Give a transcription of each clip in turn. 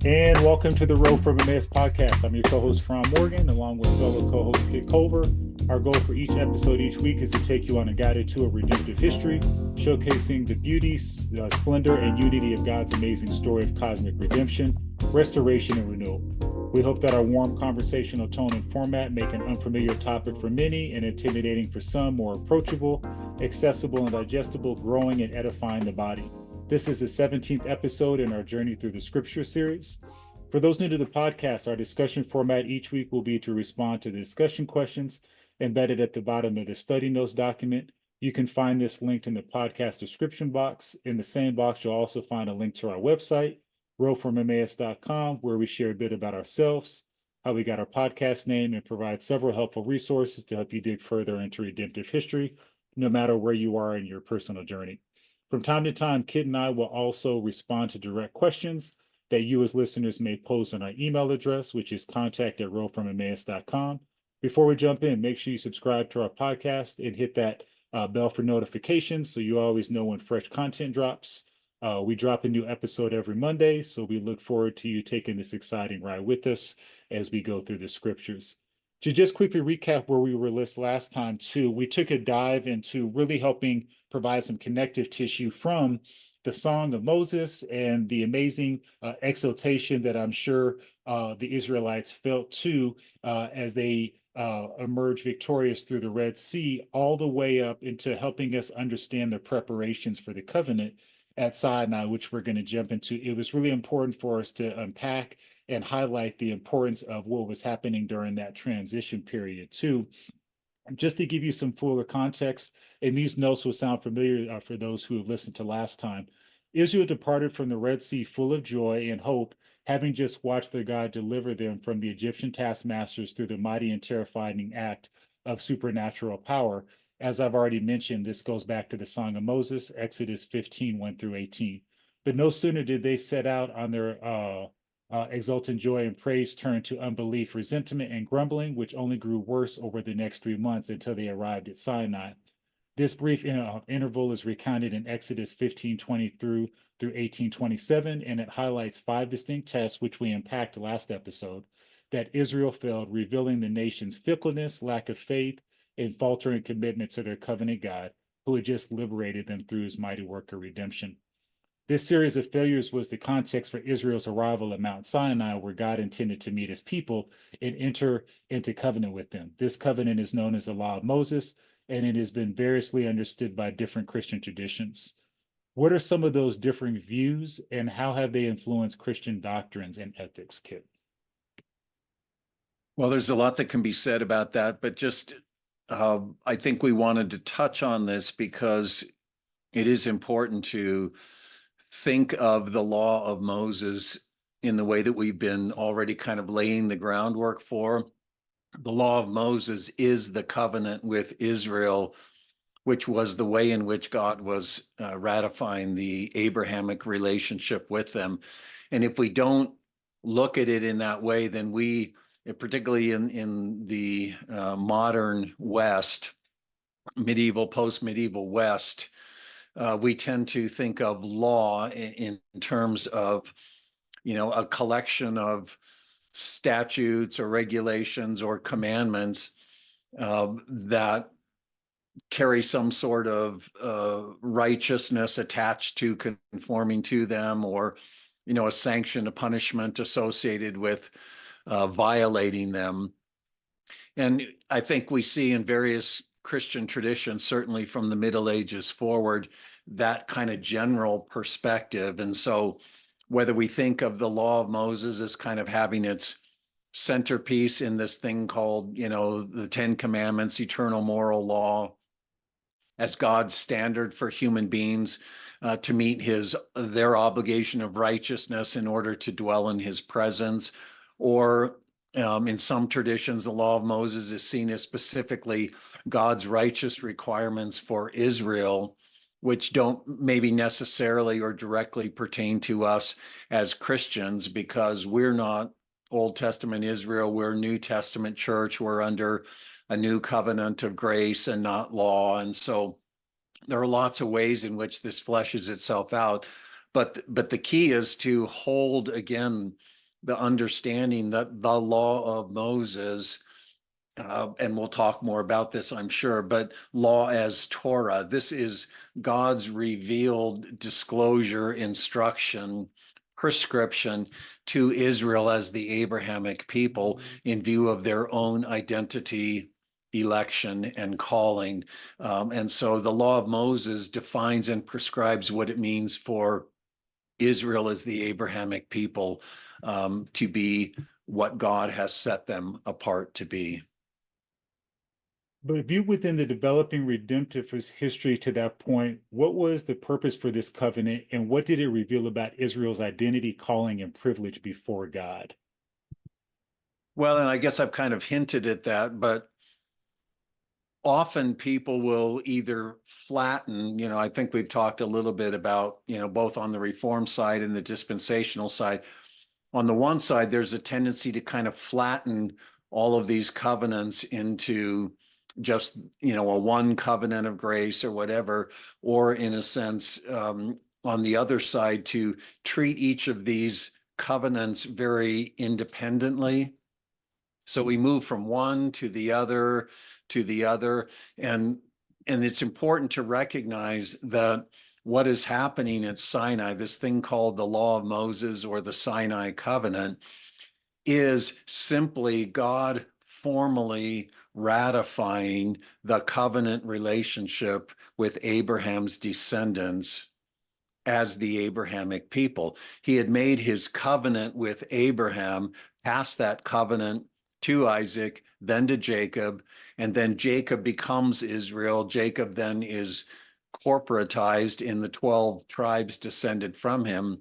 And welcome to the Road from Emmaus podcast. I'm your co-host, Ron Morgan, along with fellow co-host Kit Culver. Our goal for each episode each week is to take you on a guided tour of redemptive history, showcasing the beauty, splendor, and unity of God's amazing story of cosmic redemption, restoration, and renewal. We hope that our warm conversational tone and format make an unfamiliar topic for many and intimidating for some more approachable, accessible, and digestible, growing and edifying the body. This is the 17th episode in our Journey Through the Scripture series. For those new to the podcast, our discussion format each week will be to respond to the discussion questions embedded at the bottom of the study notes document. You can find this linked in the podcast description box. In the same box, you'll also find a link to our website, roadfromemmaus.com, where we share a bit about ourselves, how we got our podcast name, and provide several helpful resources to help you dig further into redemptive history, no matter where you are in your personal journey. From time to time, Kit and I will also respond to direct questions that you as listeners may post on our email address, which is contact@roadfromemmaus.com. Before we jump in, make sure you subscribe to our podcast and hit that bell for notifications so you always know when fresh content drops. We drop a new episode every Monday, so we look forward to you taking this exciting ride with us as we go through the scriptures. To just quickly recap where we were last time too, we took a dive into really helping provide some connective tissue from the Song of Moses and the amazing exaltation that I'm sure the Israelites felt too as they emerged victorious through the Red Sea, all the way up into helping us understand the preparations for the covenant at Sinai, which we're going to jump into. It was really important for us to unpack and highlight the importance of what was happening during that transition period too. Just to give you some fuller context, and these notes will sound familiar for those who have listened to last time. Israel departed from the Red Sea full of joy and hope, having just watched their God deliver them from the Egyptian taskmasters through the mighty and terrifying act of supernatural power. As I've already mentioned, this goes back to the Song of Moses, Exodus 15, 1 through 18. But no sooner did they set out on their exultant joy and praise turned to unbelief, resentment, and grumbling, which only grew worse over the next 3 months until they arrived at Sinai. This brief interval is recounted in Exodus 15:20 through 18:27, and it highlights 5 distinct tests, which we unpacked last episode, that Israel failed, revealing the nation's fickleness, lack of faith, and faltering commitment to their covenant God, who had just liberated them through his mighty work of redemption. This series of failures was the context for Israel's arrival at Mount Sinai, where God intended to meet his people and enter into covenant with them. This covenant is known as the Law of Moses, and it has been variously understood by different Christian traditions. What are some of those differing views, and how have they influenced Christian doctrines and ethics, Kit? Well, there's a lot that can be said about that, but just I think we wanted to touch on this because it is important to think of the law of Moses in the way that we've been already kind of laying the groundwork for. The law of Moses is the covenant with Israel, which was the way in which God was ratifying the Abrahamic relationship with them. And if we don't look at it in that way, then we, particularly in the modern West, medieval, post-medieval West, we tend to think of law in terms of, a collection of statutes or regulations or commandments that carry some sort of righteousness attached to conforming to them, or, a sanction, a punishment associated with violating them. And I think we see in various Christian traditions, certainly from the Middle Ages forward, that kind of general perspective. And so whether we think of the law of Moses as kind of having its centerpiece in this thing called, the Ten Commandments, eternal moral law, as God's standard for human beings to meet their obligation of righteousness in order to dwell in his presence, or in some traditions, the law of Moses is seen as specifically God's righteous requirements for Israel, which don't maybe necessarily or directly pertain to us as Christians, because we're not Old Testament Israel, we're New Testament church, we're under a new covenant of grace and not law. And so there are lots of ways in which this fleshes itself out. But the key is to hold, again, the understanding that the law of Moses, and we'll talk more about this, I'm sure, but law as Torah, this is God's revealed disclosure, instruction, prescription to Israel as the Abrahamic people in view of their own identity, election, and calling. And so the law of Moses defines and prescribes what it means for Israel as the Abrahamic people, to be what God has set them apart to be. But viewed within the developing redemptive history to that point, what was the purpose for this covenant and what did it reveal about Israel's identity, calling, and privilege before God? Well, and I guess I've kind of hinted at that, but often people will either flatten, I think we've talked a little bit about, both on the reform side and the dispensational side. On the one side, there's a tendency to kind of flatten all of these covenants into just, a one covenant of grace or whatever, or in a sense, on the other side, to treat each of these covenants very independently. So we move from one to the other to the other. And it's important to recognize that what is happening at Sinai, this thing called the Law of Moses or the Sinai Covenant, is simply God formally ratifying the covenant relationship with Abraham's descendants as the Abrahamic people. He had made his covenant with Abraham, passed that covenant to Isaac, then to Jacob, and then Jacob becomes Israel. Jacob then is corporatized in the 12 tribes descended from him.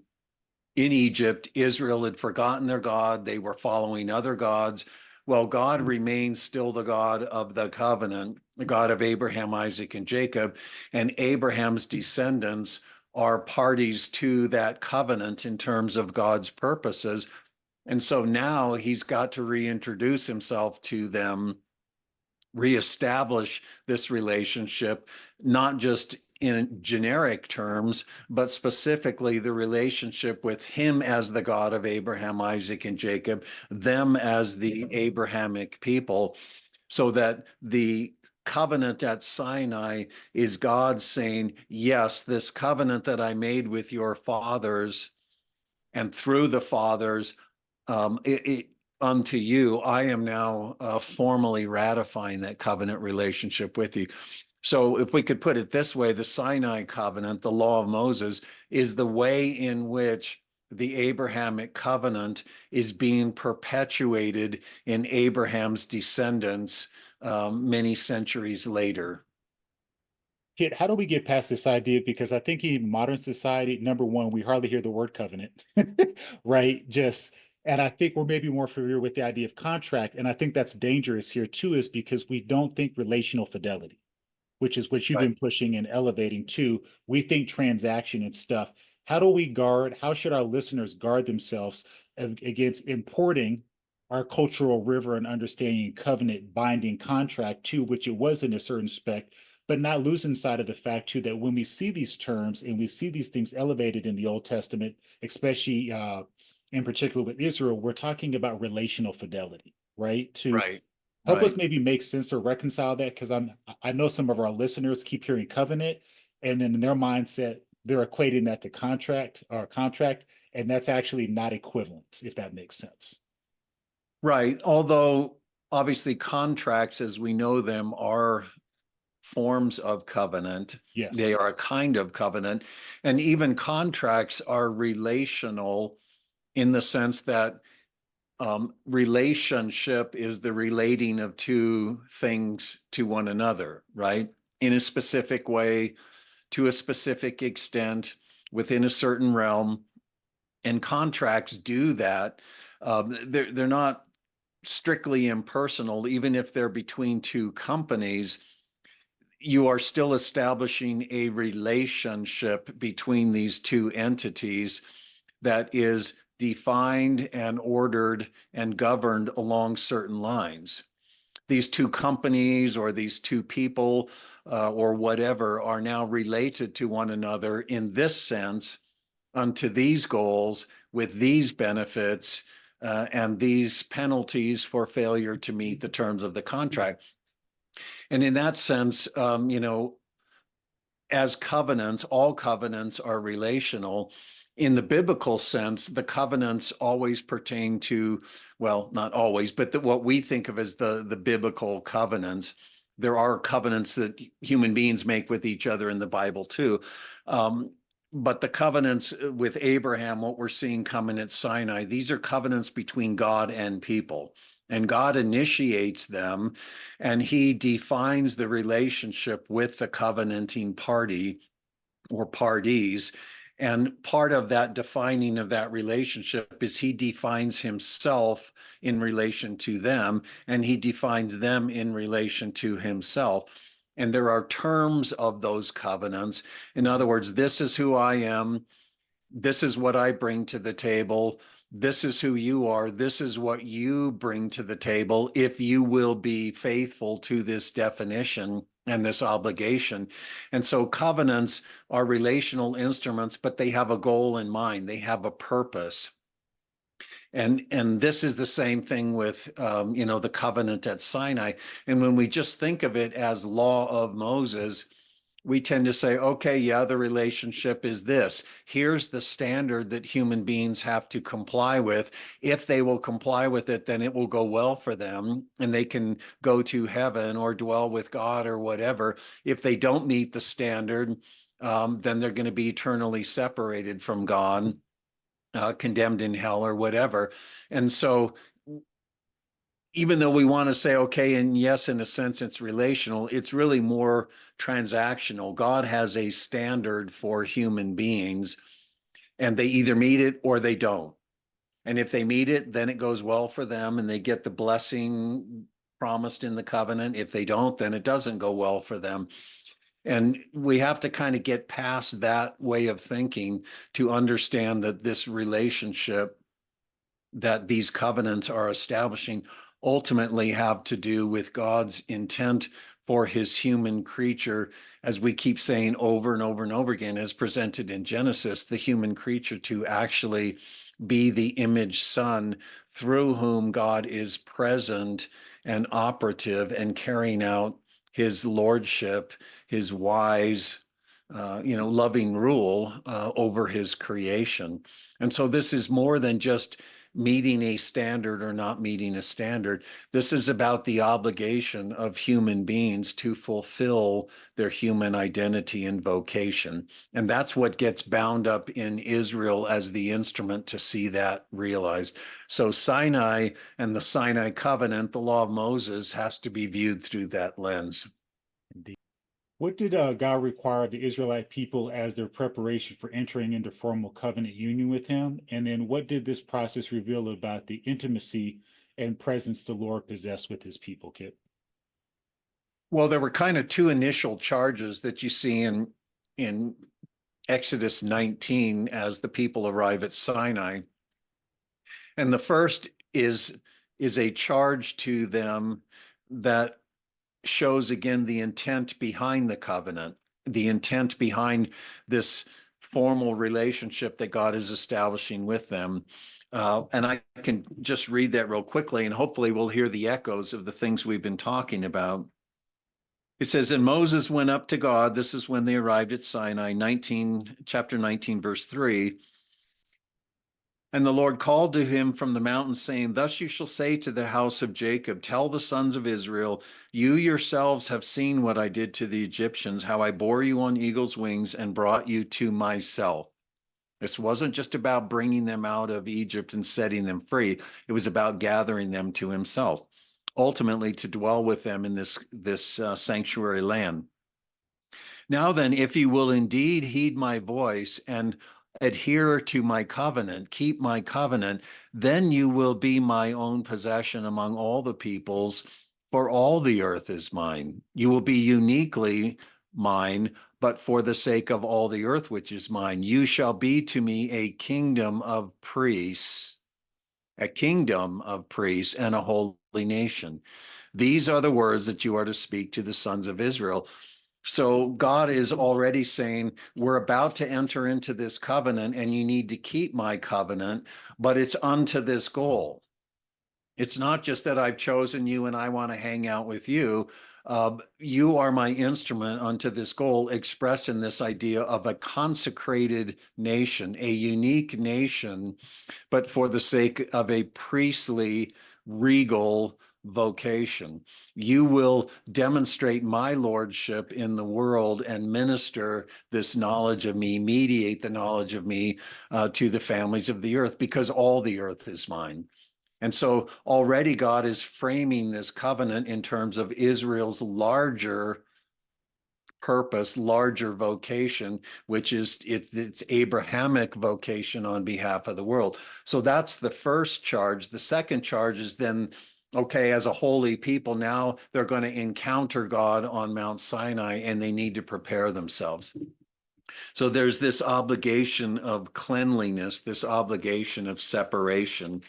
In Egypt, Israel had forgotten their God. They were following other gods. Well, God remains still the God of the covenant, the God of Abraham, Isaac, and Jacob. And Abraham's descendants are parties to that covenant in terms of God's purposes. And so now he's got to reintroduce himself to them, reestablish this relationship, not just in generic terms, but specifically the relationship with him as the God of Abraham, Isaac, and Jacob, them as the Abrahamic people, so that the covenant at Sinai is God saying, yes, this covenant that I made with your fathers and through the fathers, unto you, I am now formally ratifying that covenant relationship with you. So if we could put it this way, the Sinai covenant, the law of Moses, is the way in which the Abrahamic covenant is being perpetuated in Abraham's descendants many centuries later. Kit, how do we get past this idea? Because I think in modern society, number one, we hardly hear the word covenant, right? And I think we're maybe more familiar with the idea of contract. And I think that's dangerous here too, is because we don't think relational fidelity, which is what you've Right. been pushing and elevating too. We think transaction and stuff. How do we guard? How should our listeners guard themselves against importing our cultural river and understanding covenant binding contract too, which it was in a certain respect, but not losing sight of the fact too that when we see these terms and we see these things elevated in the Old Testament, especially in particular with Israel, we're talking about relational fidelity, right? To Right. help us Right. maybe make sense or reconcile that, because I know some of our listeners keep hearing covenant, and then in their mindset they're equating that to contract, and that's actually not equivalent, if that makes sense. Right. Although obviously contracts as we know them are forms of covenant. They Yes. are a kind of covenant. And even contracts are relational in the sense that relationship is the relating of two things to one another, right? In a specific way, to a specific extent, within a certain realm. And contracts do that. They're not strictly impersonal, even if they're between two companies. You are still establishing a relationship between these two entities that is defined and ordered and governed along certain lines. These two companies or these two people or whatever are now related to one another in this sense unto these goals with these benefits and these penalties for failure to meet the terms of the contract. And in that sense, as covenants, all covenants are relational. In the biblical sense, the covenants always pertain to, well, not always, but what we think of as the biblical covenants. There are covenants that human beings make with each other in the Bible too. But the covenants with Abraham, what we're seeing coming at Sinai, these are covenants between God and people. And God initiates them, and he defines the relationship with the covenanting party or parties. And part of that defining of that relationship is he defines himself in relation to them, and he defines them in relation to himself. And there are terms of those covenants. In other words, this is who I am. This is what I bring to the table. This is who you are. This is what you bring to the table if you will be faithful to this definition and this obligation. And so covenants are relational instruments, but they have a goal in mind. They have a purpose. And this is the same thing with the covenant at Sinai. And when we just think of it as law of Moses, we tend to say, okay, yeah, the relationship is this. Here's the standard that human beings have to comply with. If they will comply with it, then it will go well for them and they can go to heaven or dwell with God or whatever. If they don't meet the standard, then they're going to be eternally separated from God, condemned in hell or whatever. And so even though we want to say, okay, and yes, in a sense, it's relational, it's really more transactional. God has a standard for human beings, and they either meet it or they don't. And if they meet it, then it goes well for them and they get the blessing promised in the covenant. If they don't, then it doesn't go well for them. And we have to kind of get past that way of thinking to understand that this relationship that these covenants are establishing ultimately have to do with God's intent for his human creature, as we keep saying over and over and over again, as presented in Genesis, the human creature to actually be the image son through whom God is present and operative and carrying out his lordship, his wise, loving rule over his creation. And so this is more than just meeting a standard or not meeting a standard. This is about the obligation of human beings to fulfill their human identity and vocation. And that's what gets bound up in Israel as the instrument to see that realized. So Sinai and the Sinai covenant, the law of Moses, has to be viewed through that lens. Indeed. What did God require the Israelite people as their preparation for entering into formal covenant union with him? And then what did this process reveal about the intimacy and presence the Lord possessed with his people, Kip? Well, there were kind of two initial charges that you see in Exodus 19 as the people arrive at Sinai. And the first is a charge to them that shows again the intent behind the covenant, the intent behind this formal relationship that God is establishing with them. And I can just read that real quickly, and hopefully we'll hear the echoes of the things we've been talking about. It says, and Moses went up to God. This is when they arrived at Sinai, chapter 19, verse 3. And the Lord called to him from the mountain, saying, thus you shall say to the house of Jacob, tell the sons of Israel, you yourselves have seen what I did to the Egyptians, how I bore you on eagle's wings and brought you to myself. This wasn't just about bringing them out of Egypt and setting them free. It was about gathering them to himself, ultimately to dwell with them in this sanctuary land. Now then, if you will indeed heed my voice and adhere to my covenant, keep my covenant, then you will be my own possession among all the peoples, for all the earth is mine. You will be uniquely mine, but for the sake of all the earth which is mine. You shall be to me a kingdom of priests, and a holy nation. These are the words that you are to speak to the sons of Israel. So God is already saying, we're about to enter into this covenant and you need to keep my covenant, but it's unto this goal. It's not just that I've chosen you and I want to hang out with you. You are my instrument unto this goal, expressed in this idea of a consecrated nation, a unique nation, but for the sake of a priestly, regal vocation. You will demonstrate my lordship in the world and minister this knowledge of me, mediate the knowledge of me to the families of the earth, because all the earth is mine. And so already God is framing this covenant in terms of Israel's larger purpose, larger vocation, which is it's Abrahamic vocation on behalf of the world. So that's the first charge. The second charge is then, okay, as a holy people, now they're going to encounter God on Mount Sinai and they need to prepare themselves. So there's this obligation of cleanliness, this obligation of separation.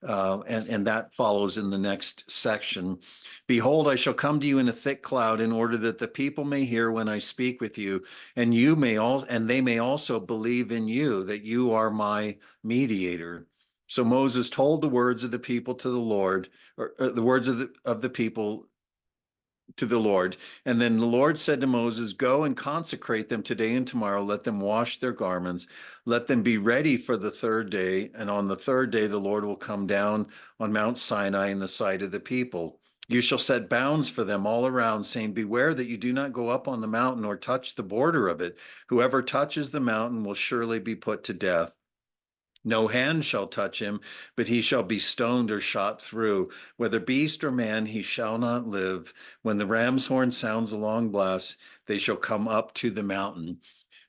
And that follows in the next section. Behold, I shall come to you in a thick cloud in order that the people may hear when I speak with you, and they may also believe in you, that you are my mediator. So Moses told the words of the people to the Lord, or the words of the people to the Lord. And then the Lord said to Moses, go and consecrate them today and tomorrow. Let them wash their garments. Let them be ready for the third day. And on the third day, the Lord will come down on Mount Sinai in the sight of the people. You shall set bounds for them all around, saying, beware that you do not go up on the mountain or touch the border of it. Whoever touches the mountain will surely be put to death. No hand shall touch him, but he shall be stoned or shot through. Whether beast or man, he shall not live. When the ram's horn sounds a long blast, they shall come up to the mountain.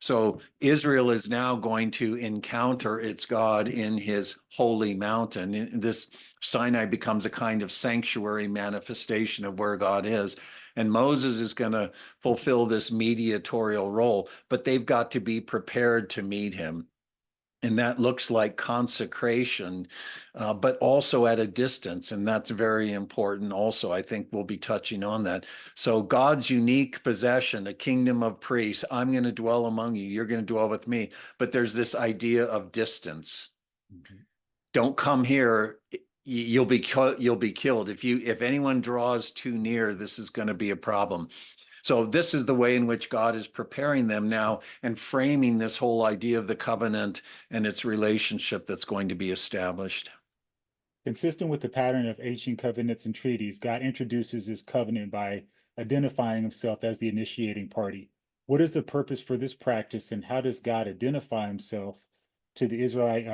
So Israel is now going to encounter its God in his holy mountain. This Sinai becomes a kind of sanctuary manifestation of where God is. And Moses is going to fulfill this mediatorial role, but they've got to be prepared to meet him. And that looks like consecration, but also at a distance. And that's very important also. I think we'll be touching on that. So God's unique possession, a kingdom of priests, I'm going to dwell among you. You're going to dwell with me. But there's this idea of distance. Mm-hmm. Don't come here. You'll be killed. If anyone draws too near, this is going to be a problem. So this is the way in which God is preparing them now and framing this whole idea of the covenant and its relationship that's going to be established. Consistent with the pattern of ancient covenants and treaties, God introduces his covenant by identifying himself as the initiating party. What is the purpose for this practice, and how does God identify himself to the Israelite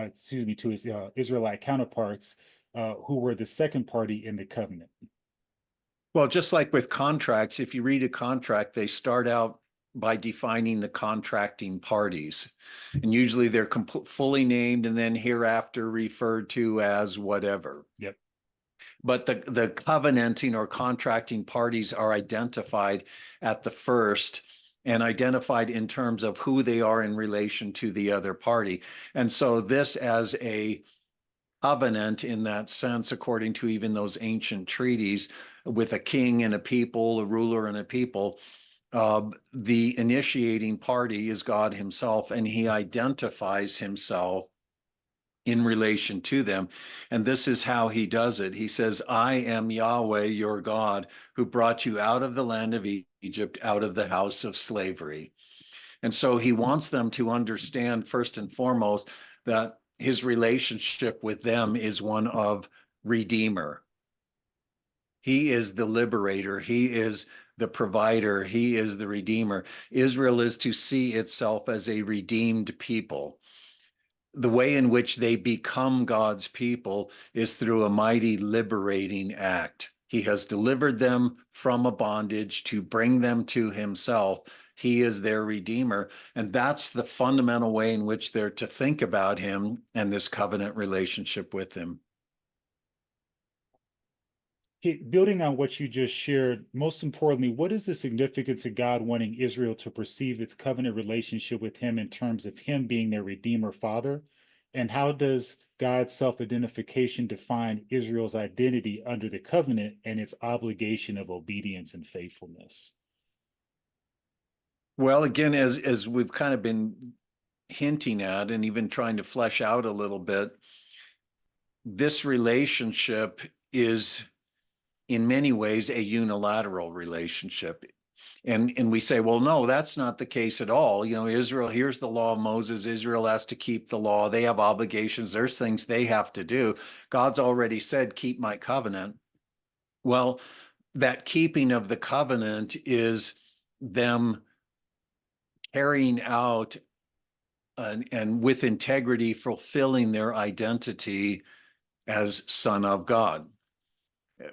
counterparts who were the second party in the covenant? Well, just like with contracts, if you read a contract, they start out by defining the contracting parties. And usually they're fully named and then hereafter referred to as whatever. Yep. But the covenanting or contracting parties are identified at the first and identified in terms of who they are in relation to the other party. And so this as a covenant in that sense, according to even those ancient treaties, with a king and a people, a ruler and a people, the initiating party is God himself, and he identifies himself in relation to them. And this is how he does it. He says, I am Yahweh, your God, who brought you out of the land of Egypt, out of the house of slavery. And so he wants them to understand, first and foremost, that his relationship with them is one of redeemer. He is the liberator. He is the provider. He is the redeemer. Israel is to see itself as a redeemed people. The way in which they become God's people is through a mighty liberating act. He has delivered them from a bondage to bring them to himself. He is their redeemer. And that's the fundamental way in which they're to think about him and this covenant relationship with him. Building on what you just shared, most importantly, what is the significance of God wanting Israel to perceive its covenant relationship with him in terms of him being their Redeemer Father? And how does God's self-identification define Israel's identity under the covenant and its obligation of obedience and faithfulness? Well, again, as we've kind of been hinting at and even trying to flesh out a little bit, this relationship is in many ways a unilateral relationship. And we say, well, no, that's not the case at all. You know, Israel, here's the law of Moses. Israel has to keep the law. They have obligations. There's things they have to do. God's already said, keep my covenant. Well, that keeping of the covenant is them carrying out and with integrity fulfilling their identity as son of God.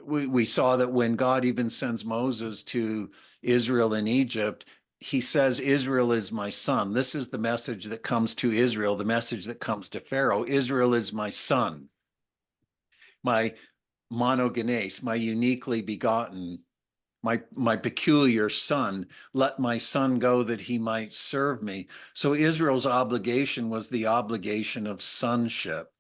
We saw that when God even sends Moses to Israel in Egypt, he says, Israel is my son. This is the message that comes to Israel, the message that comes to Pharaoh. Israel is my son, my monogenes, my uniquely begotten, my peculiar son. Let my son go that he might serve me. So Israel's obligation was the obligation of sonship.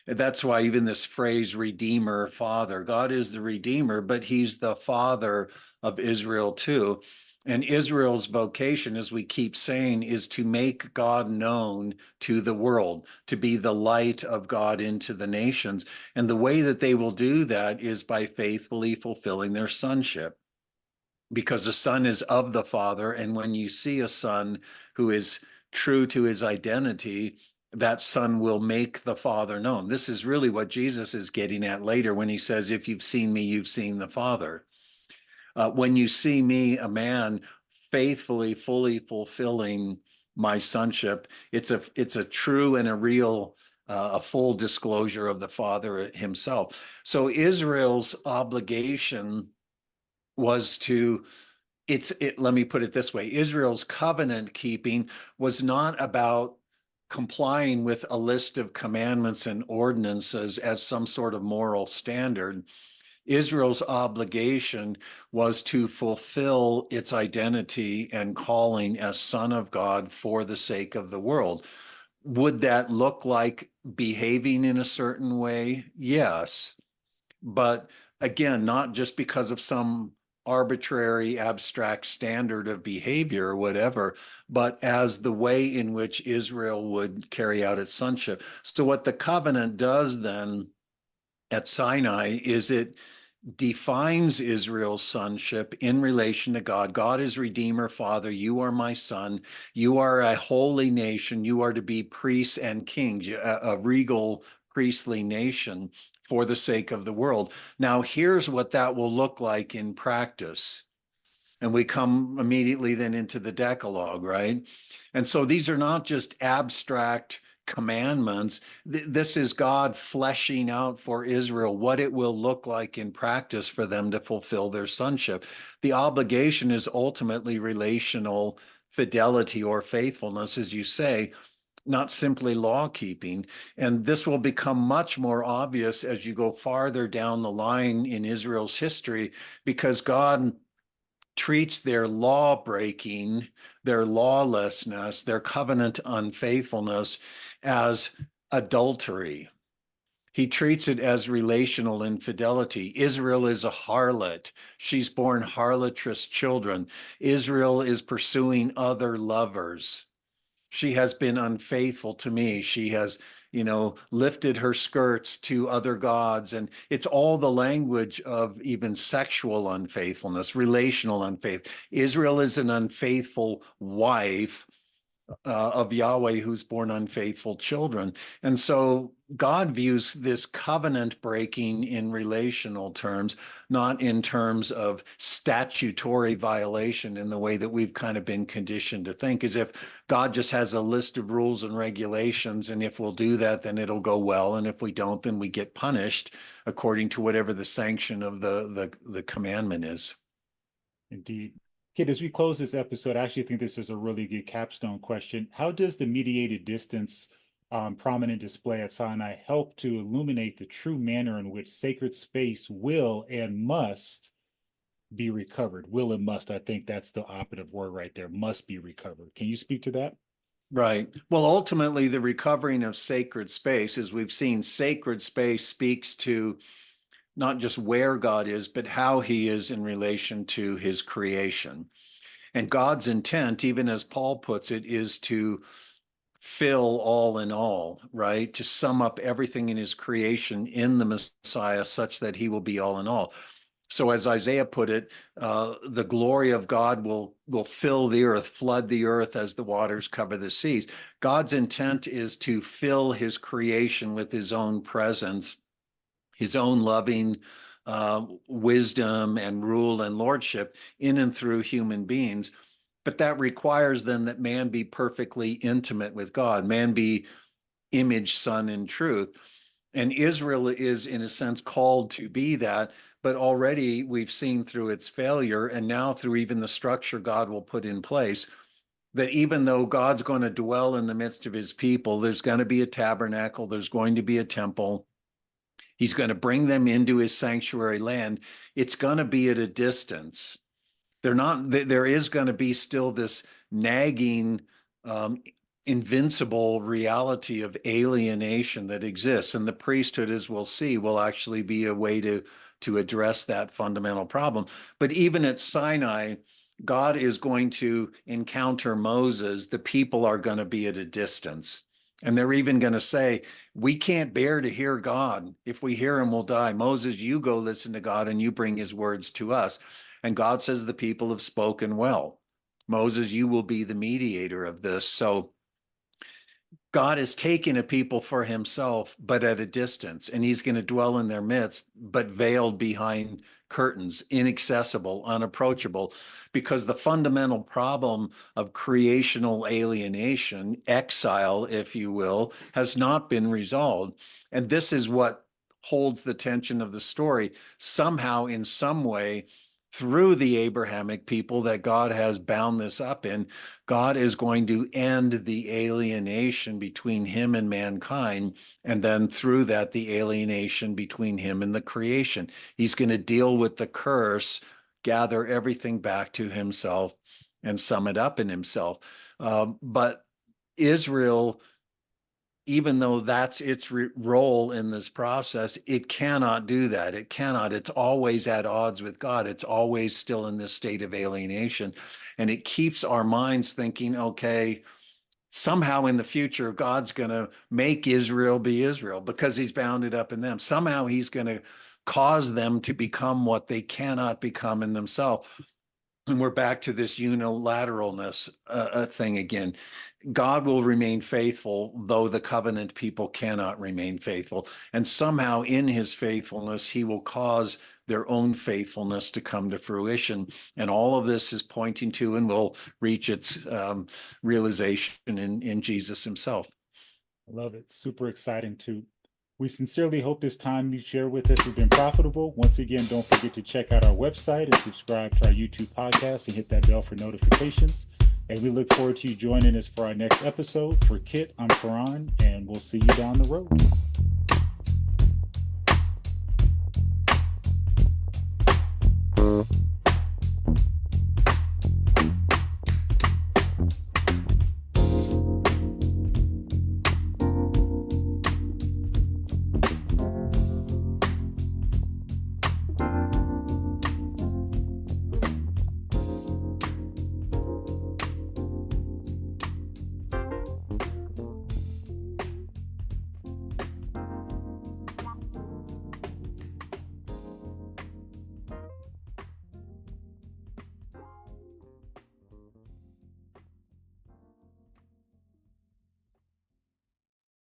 That's why even this phrase, Redeemer, Father, God is the Redeemer, but he's the Father of Israel too. And Israel's vocation, as we keep saying, is to make God known to the world, to be the light of God into the nations. And the way that they will do that is by faithfully fulfilling their sonship, because the son is of the Father. And when you see a son who is true to his identity, that son will make the Father known. This is really what Jesus is getting at later when he says, if you've seen me, you've seen the Father. When you see me, a man, faithfully, fully fulfilling my sonship, it's a true and a real, a full disclosure of the Father himself. So Israel's obligation was to, let me put it this way, Israel's covenant keeping was not about complying with a list of commandments and ordinances as some sort of moral standard. Israel's obligation was to fulfill its identity and calling as son of God for the sake of the world. Would that look like behaving in a certain way? Yes. But again, not just because of some arbitrary abstract standard of behavior or whatever, but as the way in which Israel would carry out its sonship. So what the covenant does then at Sinai is it defines Israel's sonship in relation to God. God is Redeemer, Father. You are my son. You are a holy nation. You are to be priests and kings, a regal priestly nation for the sake of the world. Now, here's what that will look like in practice. And we come immediately then into the Decalogue, right? And so these are not just abstract commandments. This is God fleshing out for Israel what it will look like in practice for them to fulfill their sonship. The obligation is ultimately relational fidelity or faithfulness, as you say, not simply law keeping. And this will become much more obvious as you go farther down the line in Israel's history, because God treats their law breaking, their lawlessness, their covenant unfaithfulness as adultery. He treats it as relational infidelity. Israel is a harlot. She's borne harlotrous children. Israel is pursuing other lovers. She has been unfaithful to me. She has, lifted her skirts to other gods. And it's all the language of even sexual unfaithfulness, relational unfaith. Israel is an unfaithful wife of Yahweh who's born unfaithful children. And so God views this covenant breaking in relational terms, not in terms of statutory violation in the way that we've kind of been conditioned to think, as if God just has a list of rules and regulations, and if we'll do that, then it'll go well. And if we don't, then we get punished according to whatever the sanction of the commandment is. Indeed. Kid, as we close this episode, I actually think this is a really good capstone question. How does the mediated distance prominent display at Sinai help to illuminate the true manner in which sacred space will and must be recovered? Will and must, I think that's the operative word right there, must be recovered. Can you speak to that? Right. Well, ultimately, the recovering of sacred space, as we've seen, sacred space speaks to not just where God is, but how he is in relation to his creation. And God's intent, even as Paul puts it, is to fill all in all, right? To sum up everything in his creation in the Messiah such that he will be all in all. So as Isaiah put it, the glory of God will fill the earth, flood the earth as the waters cover the seas. God's intent is to fill his creation with his own presence, his own loving wisdom and rule and lordship in and through human beings. But that requires then that man be perfectly intimate with God, man be image, son, and truth. And Israel is, in a sense, called to be that. But already we've seen through its failure, and now through even the structure God will put in place, that even though God's going to dwell in the midst of his people, there's going to be a tabernacle, there's going to be a temple. He's going to bring them into his sanctuary land. It's going to be at a distance. There is going to be still this nagging, invincible reality of alienation that exists. And the priesthood, as we'll see, will actually be a way to address that fundamental problem. But even at Sinai, God is going to encounter Moses. The people are going to be at a distance. And they're even going to say, we can't bear to hear God. If we hear him, we'll die. Moses, you go listen to God and you bring his words to us. And God says, the people have spoken well. Moses, you will be the mediator of this. So God has taken a people for himself, but at a distance, and he's going to dwell in their midst, but veiled behind curtains, inaccessible, unapproachable, because the fundamental problem of creational alienation, exile, if you will, has not been resolved. And this is what holds the tension of the story. Somehow, in some way, through the Abrahamic people that God has bound this up in, God is going to end the alienation between him and mankind, and then through that, the alienation between him and the creation. He's going to deal with the curse, gather everything back to himself, and sum it up in himself. But Israel, even though that's its role in this process, it cannot do that. It cannot. It's always at odds with God. It's always still in this state of alienation. And it keeps our minds thinking, okay, somehow in the future, God's going to make Israel be Israel because he's bound it up in them. Somehow he's going to cause them to become what they cannot become in themselves. And we're back to this unilateralness thing again. God will remain faithful, though the covenant people cannot remain faithful. And somehow in his faithfulness, he will cause their own faithfulness to come to fruition. And all of this is pointing to and will reach its realization in Jesus himself. I love it. Super exciting too. We sincerely hope this time you share with us has been profitable. Once again, don't forget to check out our website and subscribe to our YouTube podcast and hit that bell for notifications. And we look forward to you joining us for our next episode. For Kit, I'm Farhan, and we'll see you down the road.